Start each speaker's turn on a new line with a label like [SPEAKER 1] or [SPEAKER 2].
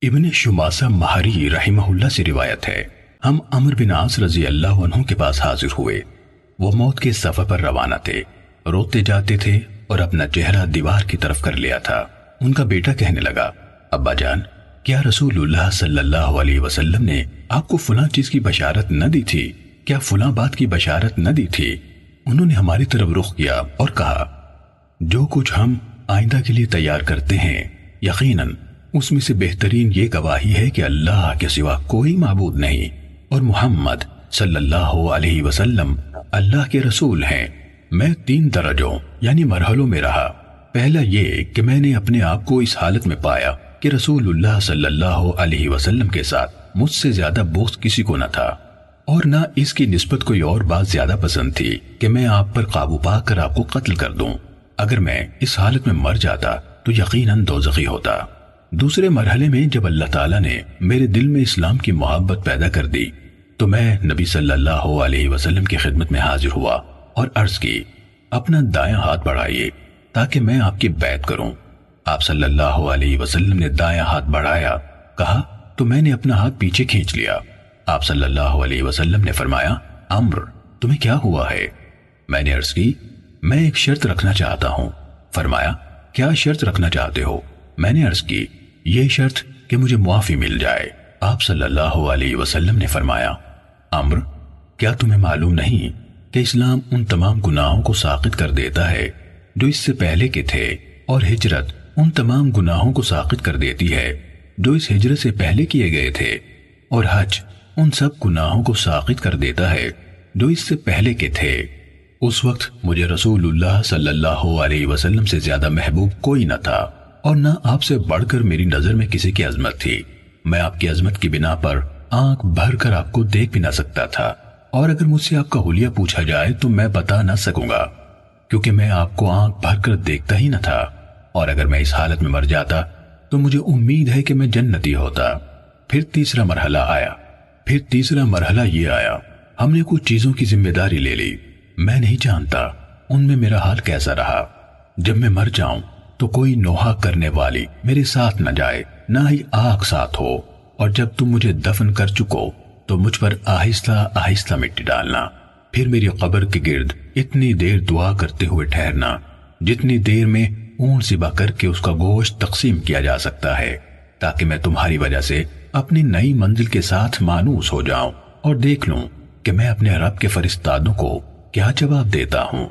[SPEAKER 1] ابن شماسہ مہری رحمہ اللہ سے روایت ہے، ہم عمرو بن عاص رضی اللہ عنہ کے پاس حاضر ہوئے۔ وہ موت کے سفر پر روانہ تھے، روتے جاتے تھے اور اپنا چہرہ دیوار کی طرف کر لیا تھا۔ ان کا بیٹا کہنے لگا، ابا جان، کیا رسول اللہ صلی اللہ علیہ وسلم نے آپ کو فلاں چیز کی بشارت نہ دی تھی؟ کیا فلاں بات کی بشارت نہ دی تھی؟ انہوں نے ہماری طرف رخ کیا اور کہا، جو کچھ ہم آئندہ کے لیے تیار کرتے ہیں یقیناً اس میں سے بہترین یہ گواہی ہے کہ اللہ کے سوا کوئی معبود نہیں اور محمد صلی اللہ علیہ وسلم اللہ کے رسول ہیں۔ میں 3 درجوں یعنی مرحلوں میں رہا۔ پہلا یہ کہ میں نے اپنے آپ کو اس حالت میں پایا کہ رسول اللہ صلی اللہ علیہ وسلم کے ساتھ مجھ سے زیادہ بغض کسی کو نہ تھا، اور نہ اس کی نسبت کوئی اور بات زیادہ پسند تھی کہ میں آپ پر قابو پا کر آپ کو قتل کر دوں۔ اگر میں اس حالت میں مر جاتا تو یقیناً دوزخی ہوتا۔ دوسرے مرحلے میں جب اللہ تعالیٰ نے میرے دل میں اسلام کی محبت پیدا کر دی تو میں نبی صلی اللہ علیہ وسلم کی خدمت میں حاضر ہوا اور عرض کی، اپنا دائیں ہاتھ بڑھائیے تاکہ میں آپ کی بیعت کروں۔ آپ صلی اللہ علیہ وسلم نے دائیں ہاتھ بڑھایا، کہا تو میں نے اپنا ہاتھ پیچھے کھینچ لیا۔ آپ صلی اللہ علیہ وسلم نے فرمایا، عمرو تمہیں کیا ہوا ہے؟ میں نے عرض کی، میں ایک شرط رکھنا چاہتا ہوں۔ فرمایا، کیا شرط رکھنا چاہتے ہو؟ میں نے عرض کی، یہ شرط کہ مجھے معافی مل جائے۔ آپ صلی اللہ علیہ وسلم نے فرمایا، عمرو کیا تمہیں معلوم نہیں کہ اسلام ان تمام گناہوں کو ساقط کر دیتا ہے جو اس سے پہلے کے تھے، اور ہجرت ان تمام گناہوں کو ساقط کر دیتی ہے جو اس ہجرت سے پہلے کیے گئے تھے، اور حج ان سب گناہوں کو ساقط کر دیتا ہے جو اس سے پہلے کے تھے۔ اس وقت مجھے رسول اللہ صلی اللہ علیہ وسلم سے زیادہ محبوب کوئی نہ تھا، اور نہ آپ سے بڑھ کر میری نظر میں کسی کی عظمت تھی۔ میں آپ کی عظمت کی بنا پر آنکھ بھر کر آپ کو دیکھ بھی نہ سکتا تھا، اور اگر مجھ سے آپ کا حلیہ پوچھا جائے تو میں بتا نہ سکوں گا، کیونکہ میں آپ کو آنکھ بھر کر دیکھتا ہی نہ تھا، اور اگر میں اس حالت میں مر جاتا تو مجھے امید ہے کہ میں جنتی ہوتا۔ پھر تیسرا مرحلہ یہ آیا، ہم نے کچھ چیزوں کی ذمہ داری لے لی۔ میں نہیں جانتا ان میں میرا حال کیسا رہا۔ جب میں مر جاؤں تو کوئی نوحہ کرنے والی میرے ساتھ نہ جائے، نہ ہی آگ ساتھ ہو، اور جب تم مجھے دفن کر چکو تو مجھ پر آہستہ آہستہ مٹی ڈالنا، پھر میری قبر کے گرد اتنی دیر دعا کرتے ہوئے ٹھہرنا جتنی دیر میں اونٹ ذبح کر کے اس کا گوشت تقسیم کیا جا سکتا ہے، تاکہ میں تمہاری وجہ سے اپنی نئی منزل کے ساتھ مانوس ہو جاؤں اور دیکھ لوں کہ میں اپنے رب کے فرشتادوں کو کیا جواب دیتا ہوں۔